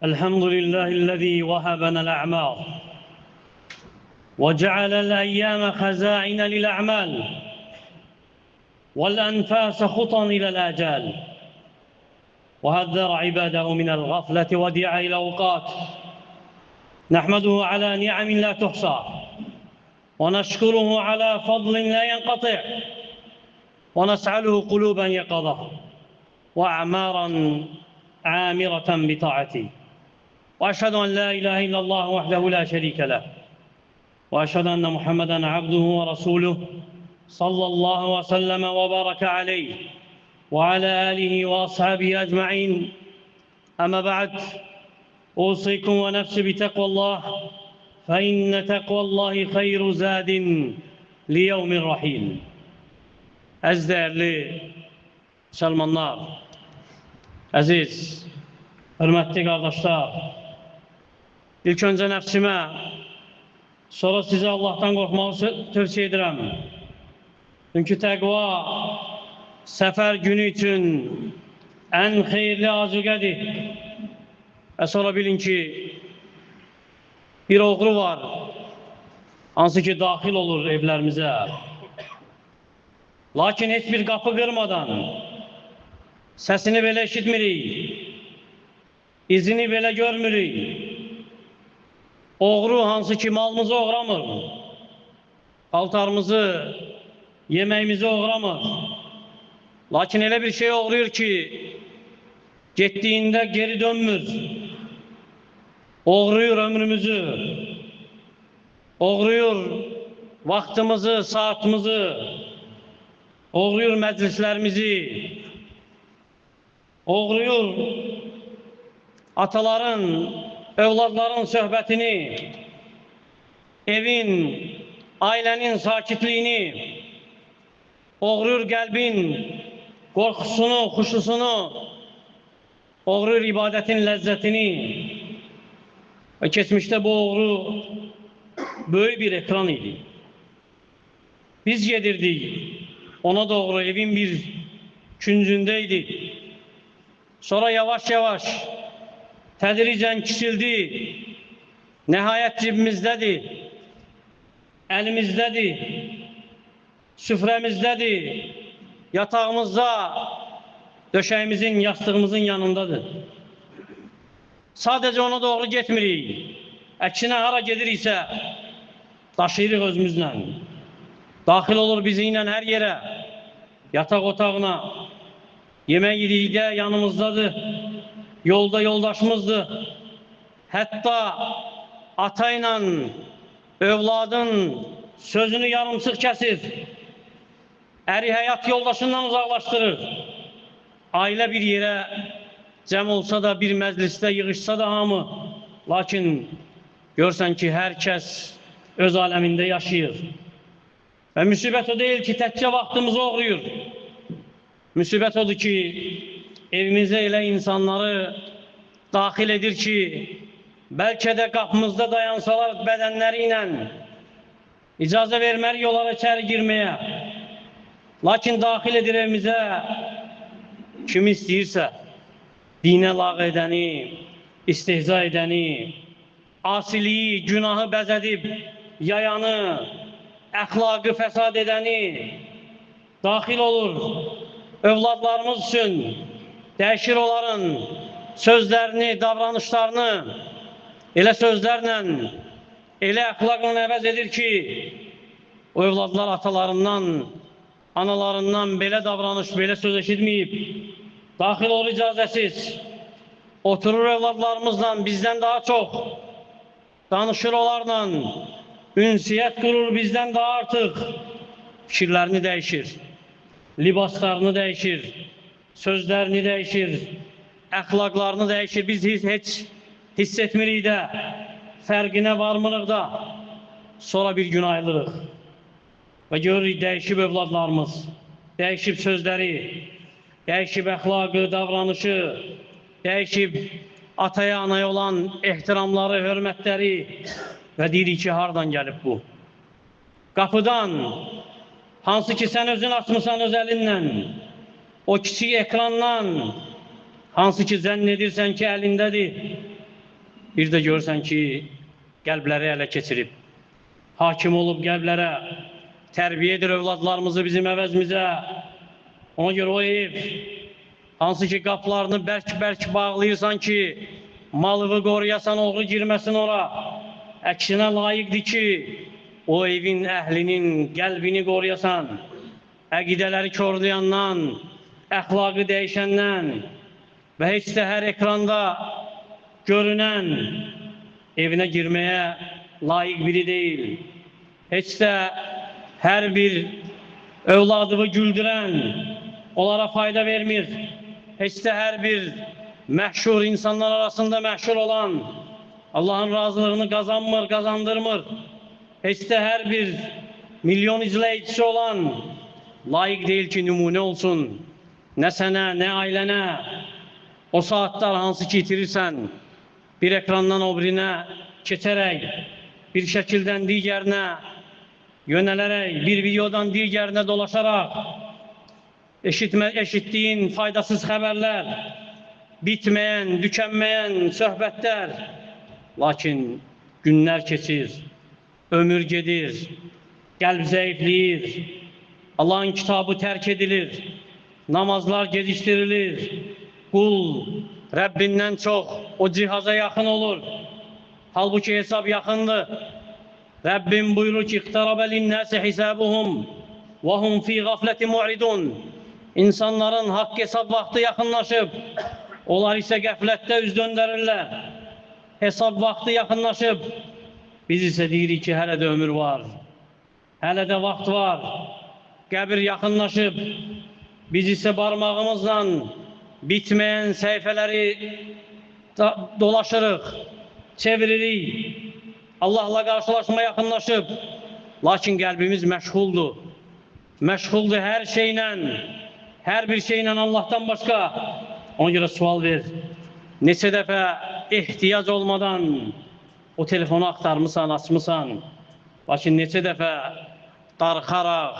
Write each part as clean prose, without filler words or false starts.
الحمد لله الذي وهبنا الأعمار وجعل الأيام خزائن للأعمال والأنفاس خطا إلى الآجال، وهذر عباده من الغفلة ودعا إلى الأوقات. نحمده على نعم لا تحصى، ونشكره على فضل لا ينقطع، ونسأله قلوبا يقظة وأعمارا عامرة بطاعته. وأشهد أن لا إله إلا الله وحده لا شريك له، وأشهد أن محمدًا عبده ورسوله صلى الله وسلم وبارك عليه وعلى آله وأصحابه أجمعين. أما بعد، أوصيكم ونفسي بتقوى الله، فإن تقوى الله خير زاد ليوم الرحيل. Az değerli Müslümanlar, aziz, hürmetli kardeşler, ilk önce nefsime, sonra size Allah'tan korkmağı tövsiye ederim. Çünkü takva sefer günü için en hayırlı azuqədir. Və sonra bilin ki, bir oğru var, hansı ki daxil olur evlərimizə. Lakin heç bir qapı qırmadan, səsini belə eşitmirik, izini belə görmürük. Oğru hansı ki malımızı oğramır, paltarımızı, yeməyimizi oğramır. Lakin elə bir şey oğruyur ki, getdiyində geri dönmür. Oğruyur ömrümüzü, oğruyur vaxtımızı, saatimizi, oğruyur məclislərimizi, oğruyur ataların, övladların söhbətini, evin, ailənin sakitliyini, oğruyur qəlbin qorxusunu, xuşusunu, oğruyur ibadətin ləzzətini. Və keçmişdə bu oğru böyük bir ekran idi. Biz gedirdik ona doğru, evin bir küncündeydi. Sonra yavaş yavaş tədricən kiçildi. Nəhayət cibimizdədir, əlimizdədir, süfrəmizdədir, yatağımızda, döşəyimizin, yastığımızın yanındadır. Sadəcə ona doğru getmirik. Əksinə hara gediriksə daşıyırıq özümüzlə. Daxil olur bizi ilə hər yerə, yataq otağına, yemək yedikdə yanımızdadır, yolda yoldaşımızdır. Hətta ata ilə övladın sözünü yarımsıq kəsir, əri həyat yoldaşından uzaqlaşdırır. Ailə bir yerə cəm olsa da, bir məclisdə yığışsa da hamı, lakin görsən ki, hər kəs öz aləmində yaşayır. Və müsibət o deyil ki, təkcə vaxtımızı oğruyur. Müsibət odur ki, evimizə elə insanları daxil edir ki, bəlkə də qapımızda dayansalar bədənləri ilə icazə verməli yollara içəri girməyə. Lakin daxil edir evimizə kim istəyirsə, dinə lağ edəni, istehza edəni, asiliyi, günahı bəzədib yayanı, əxlaqı fəsad edəni daxil olur. Övladlarımız üçün dəyişir onların sözlərini, davranışlarını elə sözlərlə, elə əxlaqla əvəz edir ki, o övladlar atalarından, analarından belə davranış, belə söz eşitməyib, daxil olur icazəsiz, oturur övladlarımızla bizdən daha çox, danışır onlarla, ünsiyyət qurur bizdən daha artıq, fikirlərini dəyişir, libaslarını dəyişir, sözlərini dəyişir, əxlaqlarını dəyişir. Biz heç hiss etmirik də, fərqinə varmırıq da, sonra bir gün ayrılırıq. Və görürük, dəyişib övladlarımız, dəyişib sözləri, dəyişib əxlaqı, davranışı, dəyişib ataya, anaya olan ehtiramları, hörmətləri və deyirik ki, hardan gəlib bu? Qapıdan, hansı ki sən özün açmısan öz əlinlə, o kiçik ekrandan, hansı ki zənn edirsən ki əlindədir, Bir də görürsən ki, qəlbləri ələ keçirib. Hakim olub qəlblərə, tərbiyə edir övladlarımızı bizim əvəzimizə. Ona görə o ev, hansı ki qapılarını bərk-bərk bağlayırsan ki, malını qoruyasan, oğru girməsin ora. Əksinə layiqdir ki, o evin əhlinin qəlbini qoruyasan, əqidələri korlayandan, əxlaqı dəyişəndən və heç də hər ekranda görünən evinə girməyə layiq biri deyil. Heç də hər bir övladını güldürən, onlara fayda vermir. Heç də hər bir məhşur insanlar arasında məhşur olan, Allah'ın razılığını kazanmır, kazandırmır. Heç də hər bir milyon izləyicisi olan layık değil ki numune olsun. Ne sənə, ne ailənə. O saatler hansı ki itirirsən, bir ekrandan o birine keçərək, bir şəkildən digərinə yönələrək, bir videodan digərinə dolaşarak, eşittiğin faydasız xəbərlər, bitmeyen, tükənməyən söhbətlər. Lakin günler keçir, ömür gedir, qəlb zəifləyir, Allah'ın kitabı tərk edilir, namazlar gecişdirilir, kul Rabbindən çox o cihaza yaxın olur. Halbuki hesab yaxındır. Rabbim buyurur ki, İqtarabə linnəsi hisabuhum və hum fi gafleti mu'ridun. İnsanların haqq hesab vaxtı yaxınlaşıb, onlar isə qəflətdə üz döndərirlər. Hesab vaxtı yaxınlaşıb, biz isə deyirik ki, hələ də ömür var, hələ də vaxt var, qəbir yaxınlaşıb, biz isə barmağımızla bitmeyen səhifələri dolaşırıq, çeviririk, Allah'la qarşılaşma yaxınlaşıb, lakin qəlbimiz məşğuldur. Məşğuldur hər şeylə, hər bir şeylə Allah'tan başqa. Ona görə sual ver, neçə dəfə ehtiyac olmadan o telefonu axtarmısan, açmısan, lakin neçə dəfə darıxaraq,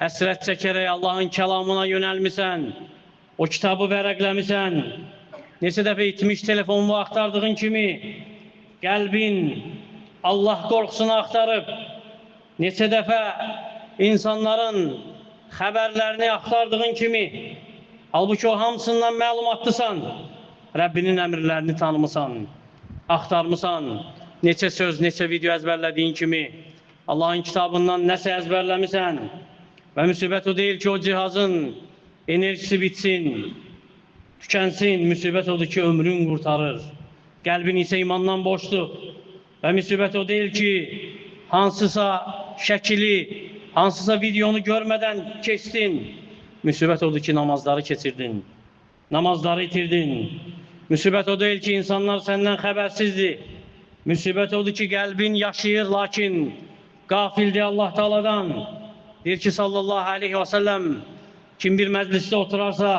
həsrət çəkərək Allah'ın kəlamına yönəlmisən, o kitabı vərəqləmisən, neçə dəfə itmiş telefonunu axtardığın kimi, qəlbin Allah qorxusunu axtarıb, neçə dəfə insanların xəbərlərini axtardığın kimi, halbuki o hamısından məlumatlısan, Rəbbinin əmrlərini tanımısan, axtarmısan, neçə söz, neçə video əzbərlədiyin kimi, Allah'ın kitabından nəsə əzbərləmisən və müsibət o deyil ki, o cihazın enerjisi bitsin, tükənsin, müsibət odur ki, ömrün qurtarır. Qəlbin isə imandan boşdur. Və müsibət o deyil ki, hansısa şəkili, hansısa videonu görmədən keçdin. Müsibət odur ki, namazları keçirdin, namazları itirdin. Müsibət o deyil ki, insanlar səndən xəbərsizdir. Müsibət odur ki, qəlbin yaşayır, lakin qafildir Allah Teala'dan. Deyir ki, sallallahu aleyhi ve sellem, kim bir məclisdə oturarsa,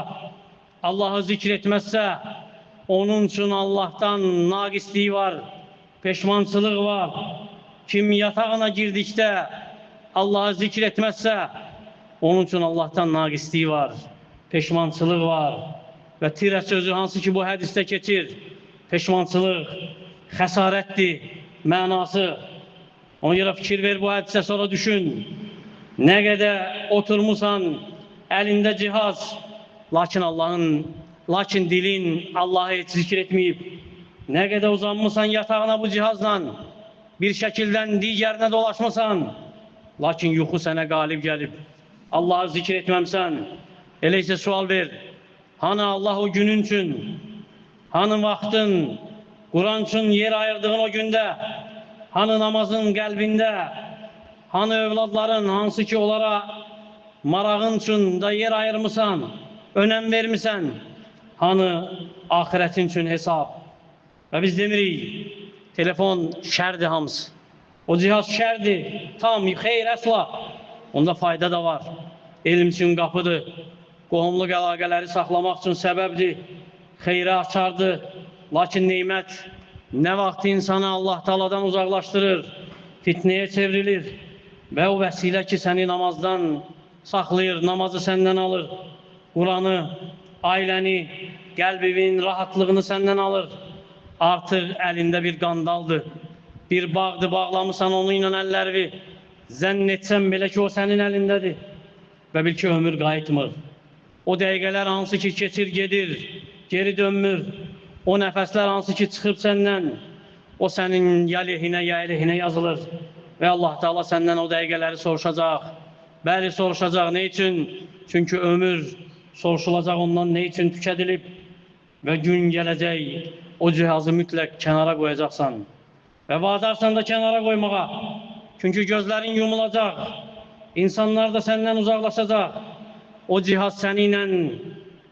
Allah'ı zikr etməzsə, onun üçün Allah'tan naqisliyi var, peşmançılıq var. Kim yatağına girdikdə Allah'ı zikr etməzsə, onun üçün Allah'tan naqisliyi var, peşmançılıq var. Və tirə sözü hansı ki bu hədisdə keçir, peşmançılıq, xəsarətdir, mənası. Ona görə fikir ver bu hədisə, sonra düşün. Nə qədər oturmusan, əlində cihaz, lakin dilin Allah'ı heç zikr etməyib. Nə qədər uzanmışsan yatağına bu cihazla, bir şəkildən digərinə dolaşmışsan, lakin yuxu sənə qalib gəlib. Allah'ı zikr etməmsən, elə isə sual ver. Hani Allah o günün üçün, hani vaxtın, Kur'an üçün yer ayırdığın o gündə, hani namazın qəlbində, hani övladların, hansı ki onlara marağın üçün da yer ayırmısan, önəm vermisən, hani ahiretin üçün hesab. Və biz demirik, telefon şərdir hamısı. O cihaz şərdir, tam, xeyr, əsla. Onda fayda da var. Elm üçün qapıdır. Qohumluq əlaqələri saxlamaq üçün səbəbdir. Xeyrə açardır. Lakin neymət nə vaxt insanı Allah Teala'dan uzaqlaşdırır, fitnəyə çevrilir və o vəsilə ki səni namazdan saxlayır, namazı səndən alır, Kur'an'ı, ailəni, qəlbinin rahatlığını səndən alır. artıq əlində bir qandaldır. Bir bağdır, bağlamısan onunla əllərini. Zənn etsən belə ki, o sənin əlindədir. Və bil ki, ömür qayıtmır. O dəqiqələr hansı ki, keçir, gedir, geri dönmür. O nəfəslər hansı ki, çıxıb səndən, o sənin ya lehinə, ya əleyhinə yazılır. Və Allah Teala səndən o dəqiqələri soruşacaq. Bəli, soruşacaq. Ne üçün? Çünki ömür soruşulacaq ondan ne üçün tükədilib. Və gün gələcək, o cihazı mütləq kənara qoyacaqsan. Və vadarsan da kənara qoymağa. Çünki gözlərin yumulacaq. İnsanlar da səndən uzaqlaşacaq. O cihaz səninlə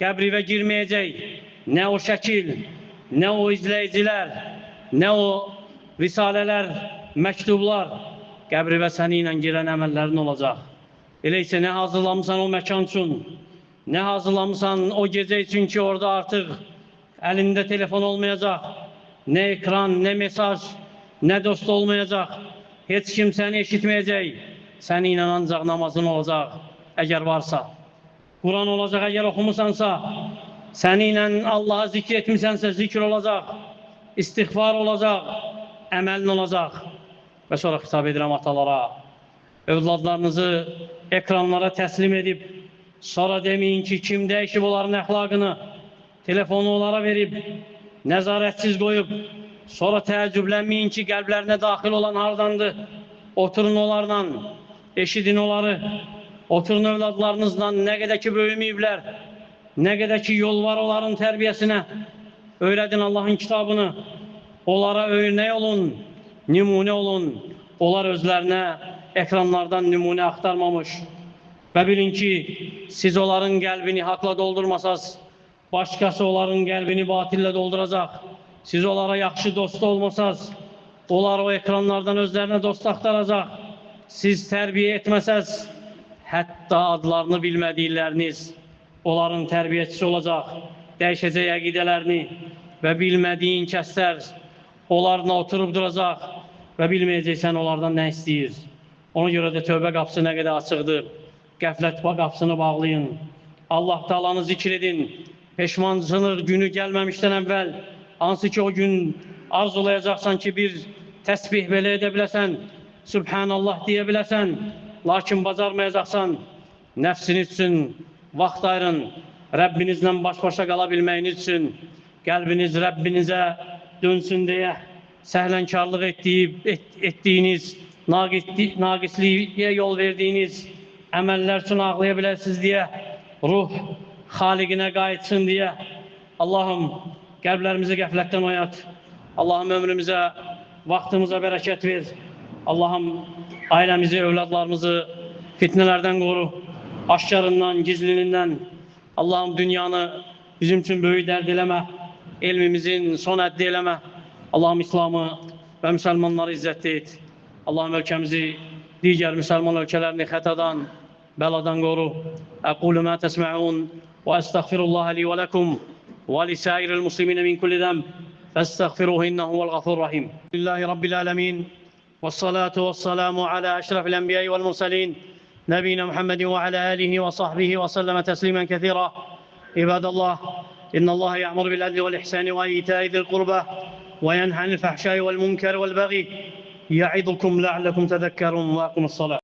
qəbrivə girməyəcək. Nə o şəkil, nə o izləyicilər, nə o risalələr, məktublar. Qəbrivə səninlə girən əməllərin olacaq. Elə isə nə hazırlamısan o məkan üçün, nə hazırlamısan o gecə üçün ki, orada artıq əlində telefon olmayacaq, nə ekran, nə mesaj, nə dost olmayacaq, heç kim səni eşitməyəcək, səni ilə ancaq namazın olacaq, əgər varsa. Quran olacaq, əgər oxumusansa, səni ilə Allah'a zikr etmisənsə, zikr olacaq, istiğfar olacaq, əməlin olacaq. Və sonra xitab edirəm atalara, övladlarınızı ekranlara təslim edib, sonra deməyin ki, kim dəyişib onların əxlaqını, telefonu onlara verib, nəzarətsiz qoyub, sonra təəccüblənməyin ki, qəlblərinə daxil olan hardandır. Oturun onlarla, eşidin onları, oturun övladlarınızla, nə qədər ki böyüməyiblər, nə qədər ki yol var onların tərbiyəsinə, öyrədin Allahın kitabını, onlara örnek olun, nümunə olun, onlar özlərinə ekranlardan nümunə axtarmamış. Və bilin ki, siz onların qəlbini haqla doldurmasaz, başqası onların qəlbini batillə dolduracaq. Siz onlara yaxşı dost olmasaz, onlar o ekranlardan özlərinə dost axtaracaq. Siz tərbiyə etməsəz, hətta adlarını bilmədikləriniz onların tərbiyəçisi olacaq, dəyişəcək əqidələrini və bilmədiyin kəslər onlarla oturub duracaq və bilməyəcəksən onlardan nə istəyir. Ona görə də tövbə qapısı nə qədər açıqdır. Qəflət qapısını bağlayın. Allah Taalanı zikr edin. Peşmansınır günü gəlməmişdən əvvəl. Hansı ki o gün arzulayacaqsan ki bir təsbih belə edə biləsən, Subhanallah deyə biləsən, lakin bacarmayacaqsan, nəfsin üçün vaxt ayırın, Rəbbinizlə baş-başa qala bilməyiniz üçün, qəlbiniz Rəbbinizə dönsün deyə, səhlənkarlıq etdiyiniz, naqisliyə yol verdiyiniz əməllər üçün ağlaya biləsiniz deyə, ruh xaliqinə qayıtsın deyə, Allahım qəlblərimizi qəflətdən oyat, Allahım ömrümüzə, vaxtımıza bərəkət ver, Allahım ailəmizi, övladlarımızı fitnələrdən qoru, aşkarından, gizlinindən, Allahım dünyanı bizim üçün böyük dərd eləmə, elmimizin son həddi eləmə, Allahım İslamı və müsəlmanları izzətli et. Allahım ölkəmizi digər müsəlman ölkələrini xətadan, bəladan qoru. Əqulu mə təsmə'un və əstəğfirullaha li və ləkum və lisəiril muslimin min kulli zəmb fəstəğfiruhu innəhu vəl-ğafur rahim. Lillahi Rabbil ələmin və salatu və salamu alə əşrafil ənbiyəyi vəl-mursalin nəbiyina Muhammedin və alə alihi və sahbihi və səlləmə təslimən kəthira. İbadallah, innallaha ya'muru bil-adli vel-ihsani və ita'i zil-qurbə və yenhə anil fəhşai vel-munkar vel-bəği. يعظكم لعلكم تذكرون وأقيموا الصلاة